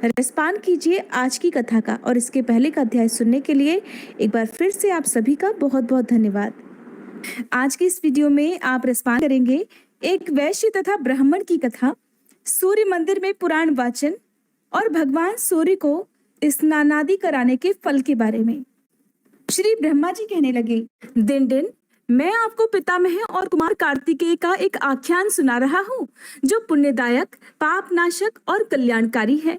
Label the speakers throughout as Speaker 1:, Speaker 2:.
Speaker 1: रसपान कीजिए आज की कथा का और इसके पहले का अध्याय सुनने के लिए एक बार फिर से आप सभी का बहुत बहुत धन्यवाद। आज के इस वीडियो में आप रसपान करेंगे एक वैश्य तथा ब्राह्मण की कथा, सूर्य मंदिर में पुराण वाचन और भगवान सूर्य को स्नानादि कराने के फल के बारे में। श्री ब्रह्मा जी कहने लगे, दिन दिन मैं आपको पितामह और कुमार कार्तिकेय का एक आख्यान सुना रहा हूँ जो पुण्यदायक, पापनाशक और कल्याणकारी है।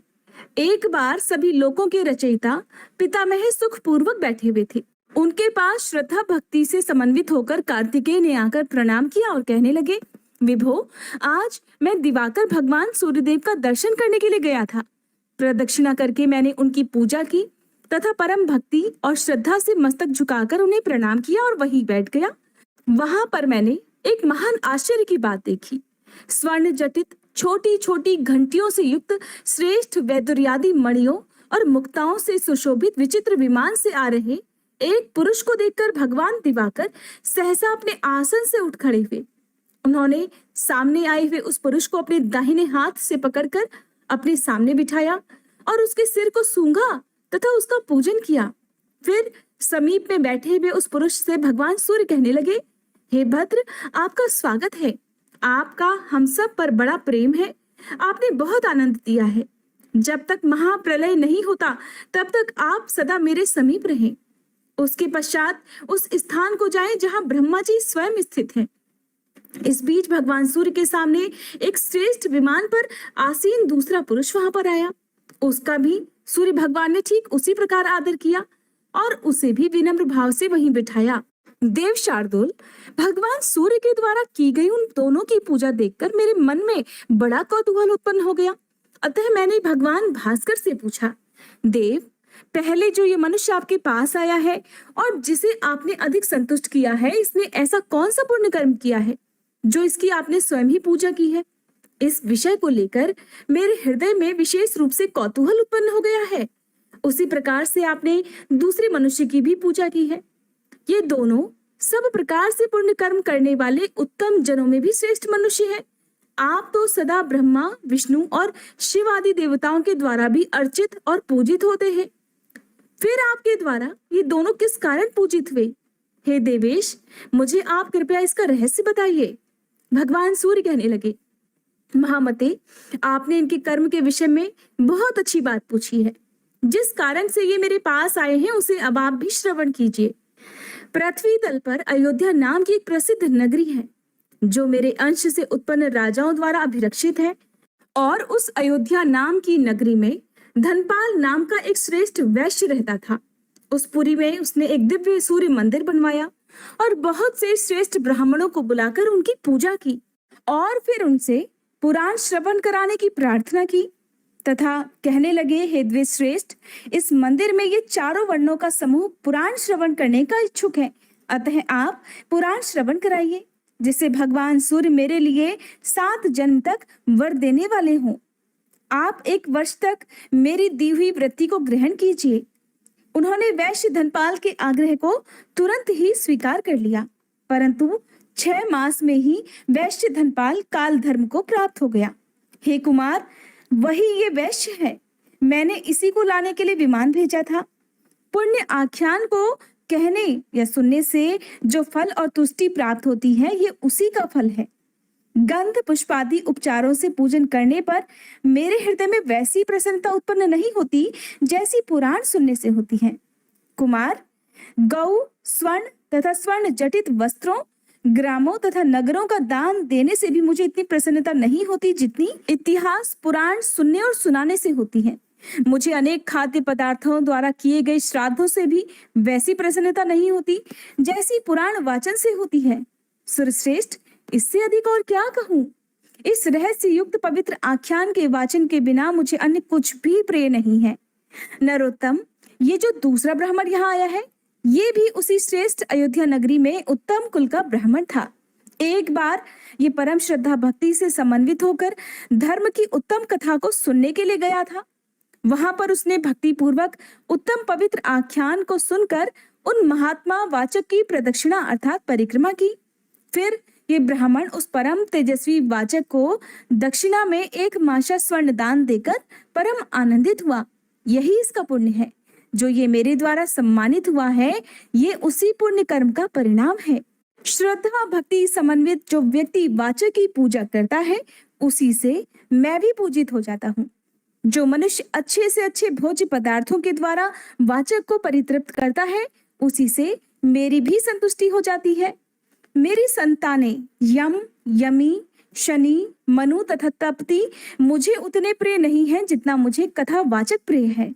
Speaker 1: एक बार सभी लोकों के रचयिता पितामह सुख पूर्वक बैठे हुए थे। उनके पास श्रद्धा भक्ति से समन्वित होकर कार्तिकेय ने आकर प्रणाम किया और कहने लगे, विभो, आज मैं दिवाकर भगवान सूर्यदेव का दर्शन करने के लिए गया था। प्रदक्षिणा करके मैंने उनकी पूजा की तथा परम भक्ति और श्रद्धा से मस्तक झुकाकर उन्हें प्रणाम किया और वहीं बैठ गया। वहां पर मैंने एक महान आश्चर्य की बात देखी। स्वर्ण जटित छोटी छोटी घंटियों से युक्त श्रेष्ठ वैदुर्यादि मणियों और मुक्ताओं से सुशोभित विचित्र विमान से आ रहे एक पुरुष को देखकर भगवान दिवाकर सहसा अपने आसन से उठ खड़े हुए। उन्होंने सामने आए हुए उस पुरुष को अपने दाहिने हाथ से पकड़कर अपने सामने बिठाया और उसके सिर को सूंघा तथा उसका पूजन किया। फिर समीप में बैठे हुए उस पुरुष से भगवान सूर्य कहने लगे, हे भद्र, आपका स्वागत है। आपका हम सब पर बड़ा प्रेम है। आपने बहुत आनंद दिया है। जब तक महाप्रलय नहीं होता तब तक आप सदा मेरे समीप रहें। उसके पश्चात उस स्थान को जाएं जहां ब्रह्मा जी स्वयं स्थित हैं। इस बीच भगवान सूर्य के सामने एक श्रेष्ठ विमान पर आसीन दूसरा पुरुष वहां पर आया। उसका भी सूर्य भगवान ने ठीक उसी प्रकार आदर किया और उसे भी विनम्र भाव से वहीं बिठाया। देव शार्दुल, भगवान सूर्य के द्वारा की गई उन दोनों की पूजा देखकर मेरे मन में बड़ा कौतूहल उत्पन्न हो गया। अतः मैंने भगवान भास्कर से पूछा, देव, पहले जो ये मनुष्य आपके पास आया है और जिसे आपने अधिक संतुष्ट किया है, इसने ऐसा कौन सा पुण्य कर्म किया है जो इसकी आपने स्वयं ही पूजा की है? इस विषय को लेकर मेरे हृदय में विशेष रूप से कौतूहल उत्पन्न हो गया है। उसी प्रकार से आपने दूसरे मनुष्य की भी पूजा की है। ये दोनों सब प्रकार से पुण्य कर्म करने वाले उत्तम जनों में भी श्रेष्ठ मनुष्य हैं। आप तो सदा ब्रह्मा, विष्णु और शिव आदि देवताओं के द्वारा भी अर्चित और पूजित होते हैं। फिर आपके द्वारा ये दोनों किस कारण पूजित हुए? हे देवेश, मुझे आप कृपया इसका रहस्य बताइए। भगवान सूर्य कहने लगे, महामते, आपने इनके कर्म के विषय में बहुत अच्छी बात पूछी है। जिस कारण से ये मेरे पास आए हैं उसे अब आप भी श्रवण कीजिए। पृथ्वी तल पर अयोध्या नाम की एक प्रसिद्ध नगरी है जो मेरे अंश से उत्पन्न राजाओं द्वारा अभिरक्षित है। और उस अयोध्या नाम की नगरी में धनपाल नाम का एक श्रेष्ठ वैश्य रहता था। उस पुरी में उसने एक दिव्य सूर्य मंदिर बनवाया और बहुत से श्रेष्ठ ब्राह्मणों को बुलाकर उनकी पूजा की और फिर उनसे पुराण श्रवण कराने की प्रार्थना की तथा कहने लगे, हे द्विज श्रेष्ठ, इस मंदिर में ये चारों वर्णों का समूह पुराण श्रवण करने का इच्छुक है। अतः आप पुराण श्रवण कराइए जिससे भगवान सूर्य मेरे लिए 7 जन्म तक वर देने वाले हों। आप 1 वर्ष तक मेरी दी हुई वृत्ति को ग्रहण कीजिए। उन्होंने वैश्य धनपाल के आग्रह को तुरंत ही स्वीकार कर लिया, परंतु 6 मास में ही वैश्य धनपाल काल धर्म को प्राप्त हो गया। हे कुमार, वही ये वैश्य है। मैंने इसी को लाने के लिए विमान भेजा था। पुण्य आख्यान को कहने या सुनने से जो फल और तुष्टि प्राप्त होती है, ये उसी का फल है। गंध पुष्पादि उपचारों से पूजन करने पर मेरे हृदय में वैसी प्रसन्नता उत्पन्न नहीं होती जैसी पुराण सुनने से होती है। कुमार, गौ, स्वर्ण तथा स्वर्ण जटित वस्त्रों, ग्रामों तथा नगरों का दान देने से भी मुझे इतनी प्रसन्नता नहीं होती जितनी इतिहास पुराण सुनने और सुनाने से होती है। मुझे अनेक खाद्य पदार्थों द्वारा किए गए श्राद्धों से भी वैसी प्रसन्नता नहीं होती जैसी पुराण वाचन से होती है। सुरश्रेष्ठ, इससे अधिक और क्या कहूँ? इस रहस्य युक्त पवित्र आख्यान के वाचन के बिना मुझे अन्य कुछ भी प्रिय नहीं है। नरोत्तम, ये जो दूसरा ब्राह्मण यहाँ आया है, ये भी उसी श्रेष्ठ अयोध्या नगरी में उत्तम कुल का ब्राह्मण था। एक बार ये परम श्रद्धा भक्ति से समन्वित होकर धर्म की उत्तम कथा को सुनने के लिए गया था। वहां पर उसने भक्ति पूर्वक उत्तम पवित्र आख्यान को सुनकर उन महात्मा वाचक की प्रदक्षिणा अर्थात परिक्रमा की। फिर ये ब्राह्मण उस परम तेजस्वी वाचक को दक्षिणा में एक माशा स्वर्ण दान देकर परम आनंदित हुआ। यही इसका पुण्य है। जो ये मेरे द्वारा सम्मानित हुआ है, ये उसी पुण्य कर्म का परिणाम है। श्रद्धा भक्ति समन्वित जो व्यक्ति वाचक की पूजा करता है, उसी से मैं भी पूजित हो जाता हूँ। जो मनुष्य अच्छे से अच्छे भोज्य पदार्थों के द्वारा वाचक को परितृप्त करता है, उसी से मेरी भी संतुष्टि हो जाती है। मेरी संतानें यम, यमी, शनि, मनु तथा तपति मुझे उतने प्रिय नहीं हैं जितना मुझे कथा वाचक प्रिय है।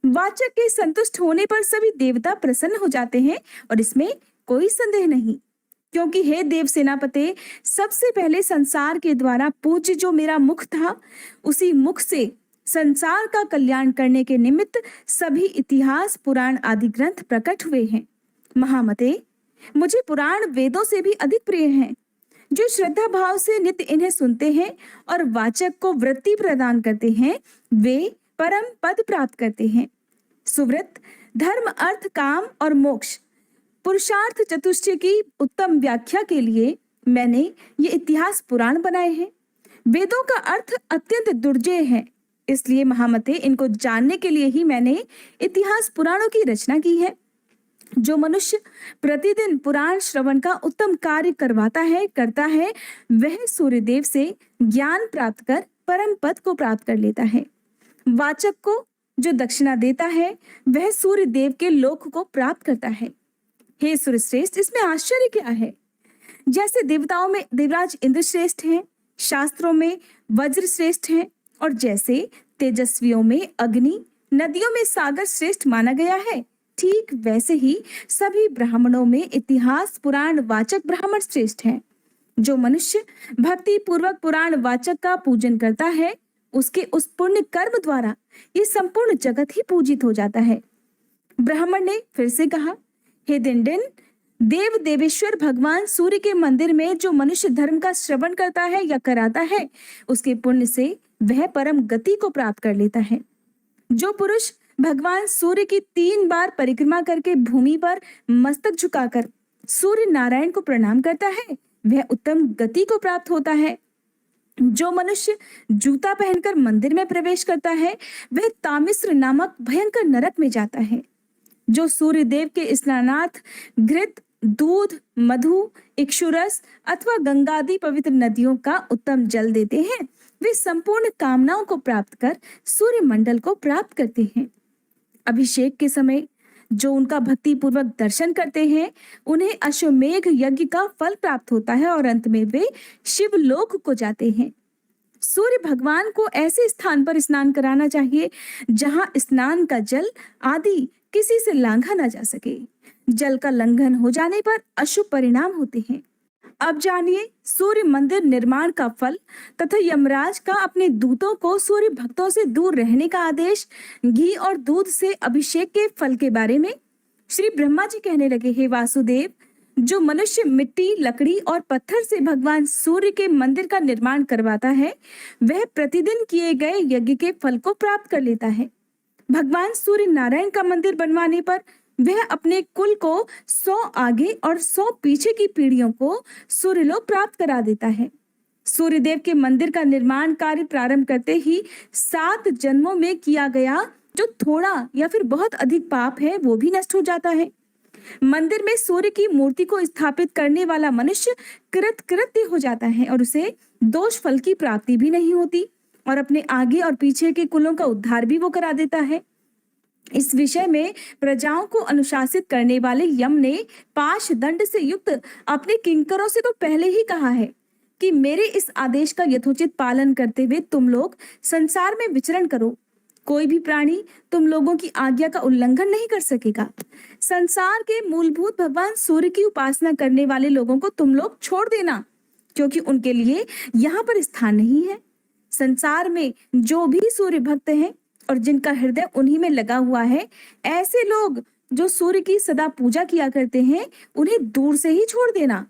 Speaker 1: वाचक के संतुष्ट होने पर सभी देवता प्रसन्न हो जाते हैं और इसमें कोई संदेह नहीं, क्योंकि हे देव सेनापते, सबसे पहले संसार के द्वारा पूज्य जो मेरा मुख था, उसी मुख से संसार का कल्याण करने के निमित्त सभी इतिहास, पुराण आदि ग्रंथ प्रकट हुए हैं। महामते, मुझे पुराण वेदों से भी अधिक प्रिय हैं। जो श्रद्धा भाव से नित्य इन्हें सुनते हैं और वाचक को वृत्ति प्रदान करते हैं, वे परम पद प्राप्त करते हैं। सुव्रत, धर्म, अर्थ, काम और मोक्ष पुरुषार्थ चतुष्टय की उत्तम व्याख्या के लिए मैंने ये इतिहास पुराण बनाए हैं। वेदों का अर्थ अत्यंत दुर्जेय है, इसलिए महामते इनको जानने के लिए ही मैंने इतिहास पुराणों की रचना की है। जो मनुष्य प्रतिदिन पुराण श्रवण का उत्तम कार्य करता है, वह सूर्यदेव से ज्ञान प्राप्त कर परम पद को प्राप्त कर लेता है। वाचक को जो दक्षिणा देता है, वह सूर्यदेव के लोक को प्राप्त करता है। हे सूर्यश्रेष्ठ, इसमें आश्चर्य क्या है? जैसे देवताओं में देवराज इंद्र श्रेष्ठ हैं, शास्त्रों में वज्र श्रेष्ठ हैं, और जैसे तेजस्वियों में अग्नि, नदियों में सागर श्रेष्ठ माना गया है, ठीक वैसे ही सभी ब्राह्मणों में इतिहास पुराण वाचक ब्राह्मण श्रेष्ठ हैं। जो मनुष्य भक्ति पूर्वक पुराण वाचक का पूजन करता है, उसके उस पुण्य कर्म द्वारा ये संपूर्ण जगत ही पूजित हो जाता है। ब्राह्मण ने फिर से कहा, हे दिनदिन, देव देवेश्वर भगवान सूर्य के मंदिर में जो मनुष्य धर्म का श्रवण करता है या कराता है, उसके पुण्य से वह परम गति को प्राप्त कर लेता है। जो पुरुष भगवान सूर्य की 3 बार परिक्रमा करके भूमि पर मस्तक झुकाकर सूर्य नारायण को प्रणाम करता है, वह उत्तम गति को प्राप्त होता है। जो मनुष्य जूता पहनकर मंदिर में प्रवेश करता है, वह तामिश्र नामक भयंकर नरक में जाता है। जो सूर्य देव के स्नानार्थ घृत, दूध, मधु, इक्षुरस अथवा गंगादि पवित्र नदियों का उत्तम जल देते हैं, वे संपूर्ण कामनाओं को प्राप्त कर सूर्य मंडल को प्राप्त करते हैं। अभिषेक के समय जो उनका भक्ति पूर्वक दर्शन करते हैं, उन्हें अश्वमेघ यज्ञ का फल प्राप्त होता है और अंत में वे शिवलोक को जाते हैं। सूर्य भगवान को ऐसे स्थान पर स्नान कराना चाहिए जहां स्नान का जल आदि किसी से लांघा ना जा सके। जल का लंघन हो जाने पर अशुभ परिणाम होते हैं। अब जानिए सूर्य मंदिर निर्माण का फल तथा यमराज का अपने दूतों को सूर्य भक्तों से दूर रहने का आदेश, घी और दूध से अभिषेक के फल के बारे में। श्री ब्रह्मा जी कहने लगे, हे वासुदेव, जो मनुष्य मिट्टी, लकड़ी और पत्थर से भगवान सूर्य के मंदिर का निर्माण करवाता है, वह प्रतिदिन किए गए यज्ञ के फल को प्राप्त कर लेता है। भगवान सूर्य नारायण का मंदिर बनवाने पर वह अपने कुल को 100 आगे और 100 पीछे की पीढ़ियों को सूर्यलोक प्राप्त करा देता है। सूर्यदेव के मंदिर का निर्माण कार्य प्रारंभ करते ही 7 जन्मों में किया गया जो थोड़ा या फिर बहुत अधिक पाप है, वो भी नष्ट हो जाता है। मंदिर में सूर्य की मूर्ति को स्थापित करने वाला मनुष्य कृतकृत्य हो जाता है और उसे दोष फल की प्राप्ति भी नहीं होती, और अपने आगे और पीछे के कुलों का उद्धार भी वो करा देता है। इस विषय में प्रजाओं को अनुशासित करने वाले यम ने पाश दंड से युक्त अपने किंकरों से तो पहले ही कहा है कि मेरे इस आदेश का यथोचित पालन करते हुए तुम लोग संसार में विचरण करो। कोई भी प्राणी तुम लोगों की आज्ञा का उल्लंघन नहीं कर सकेगा। संसार के मूलभूत भगवान सूर्य की उपासना करने वाले लोगों को तुम लोग छोड़ देना, क्योंकि उनके लिए यहाँ पर स्थान नहीं है। संसार में जो भी सूर्य भक्त हैं और जिनका हृदय उन्हीं में लगा हुआ है, ऐसे लोग जो सूर्य की सदा पूजा किया करते हैं, उन्हें दूर से ही छोड़ देना।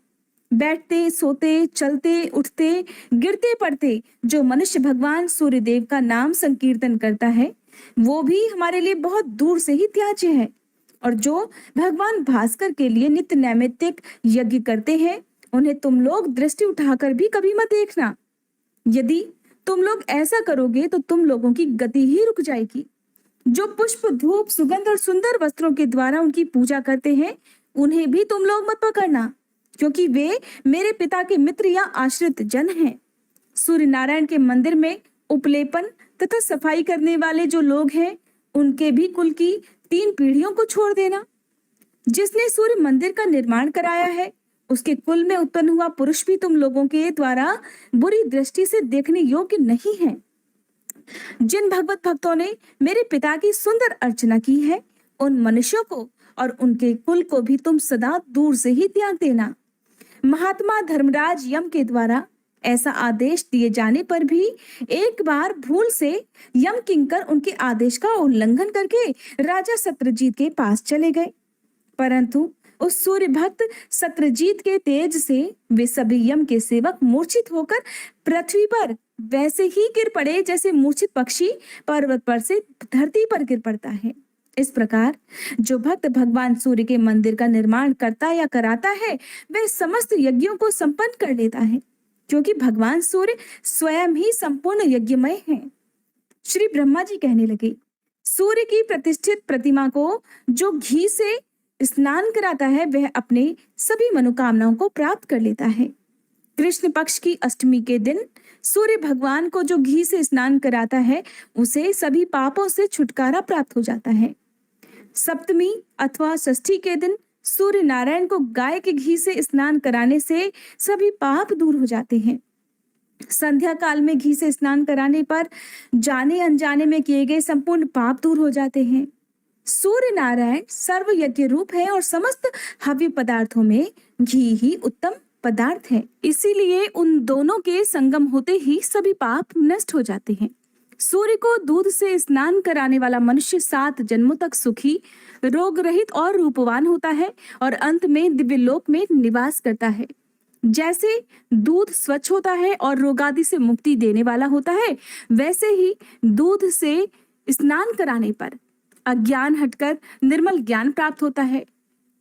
Speaker 1: बैठते, सोते, चलते, उठते, गिरते पड़ते जो मनुष्य भगवान सूर्य देव का नाम संकीर्तन करता है, वो भी हमारे लिए बहुत दूर से ही त्याज्य है। और जो भगवान भास्कर के लिए नित्य नैमित्तिक यज्ञ करते हैं उन्हें तुम लोग दृष्टि उठाकर भी कभी मत देखना। यदि तुम लोग ऐसा करोगे तो तुम लोगों की गति ही रुक जाएगी। जो पुष्प, धूप, सुगंध और सुंदर वस्त्रों के द्वारा उनकी पूजा करते हैं, उन्हें भी तुम लोग मत पकड़ना, क्योंकि वे मेरे पिता के मित्र या आश्रित जन हैं। सूर्य नारायण के मंदिर में उपलेपन तथा सफाई करने वाले जो लोग हैं, उनके भी कुल की 3 पीढ़ियों को छोड़ देना। जिसने सूर्य मंदिर का निर्माण कराया है, उसके कुल में उत्पन्न हुआ पुरुष भी तुम लोगों के द्वारा बुरी दृष्टि से देखने योग्य नहीं है। जिन भगवत भक्तों ने मेरे पिता की सुंदर अर्चना की है, उन मनुष्यों को और उनके कुल को भी तुम सदा दूर से ही त्याग देना। महात्मा धर्मराज यम के द्वारा ऐसा आदेश दिए जाने पर भी एक बार भूल से यम किंकर उनके आदेश का उल्लंघन करके राजा सत्यजीत के पास चले गए, परंतु उस सूर्य भक्त सत्यजीत के तेज से वे सभी यम के सेवक मूर्छित होकर पृथ्वी पर वैसे ही गिर पड़े जैसे मूर्छित पक्षी पर्वत पर से धरती पर गिर पड़ता है। इस प्रकार जो भक्त भगवान सूर्य के मंदिर का निर्माण करता या कराता है, वह समस्त यज्ञों को संपन्न कर लेता है, क्योंकि भगवान सूर्य स्वयं ही संपूर्ण यज्ञमय है। श्री ब्रह्मा जी कहने लगे, सूर्य की प्रतिष्ठित प्रतिमा को जो घी से स्नान कराता है, वह अपने सभी मनोकामनाओं को प्राप्त कर लेता है। कृष्ण पक्ष की अष्टमी के दिन सूर्य भगवान को जो घी से स्नान कराता है, उसे सभी पापों से छुटकारा प्राप्त हो जाता है। सप्तमी अथवा षष्ठी के दिन सूर्य नारायण को गाय के घी से स्नान कराने से सभी पाप दूर हो जाते हैं। संध्या काल में घी से स्नान कराने पर जाने अनजाने में किए गए संपूर्ण पाप दूर हो जाते हैं। सूर्य नारायण सर्व यज्ञ रूप है और समस्त हव्य पदार्थों में घी ही उत्तम पदार्थ है, इसीलिए उन दोनों के संगम होते ही सभी पाप नष्ट हो जाते हैं। सूर्य को दूध से स्नान कराने वाला मनुष्य 7 जन्मों तक सुखी, रोग रहित और रूपवान होता है और अंत में दिव्य लोक में निवास करता है। जैसे दूध स्वच्छ होता है और रोगादि से मुक्ति देने वाला होता है, वैसे ही दूध से स्नान कराने पर अज्ञान हटकर निर्मल ज्ञान प्राप्त होता है।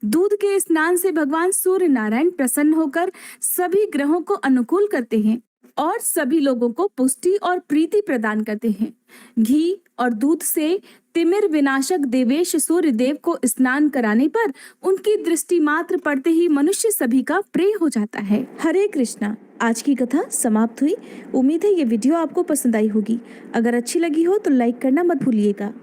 Speaker 1: दूध के स्नान से भगवान सूर्य नारायण प्रसन्न होकर सभी ग्रहों को अनुकूल करते हैं और सभी लोगों को पुष्टि और प्रीति प्रदान करते हैं। घी और दूध से तिमिर विनाशक देवेश सूर्य देव को स्नान कराने पर उनकी दृष्टि मात्र पड़ते ही मनुष्य सभी का प्रिय हो जाता है। हरे कृष्णा। आज की कथा समाप्त हुई। उम्मीद है ये वीडियो आपको पसंद आई होगी। अगर अच्छी लगी हो तो लाइक करना मत भूलिएगा।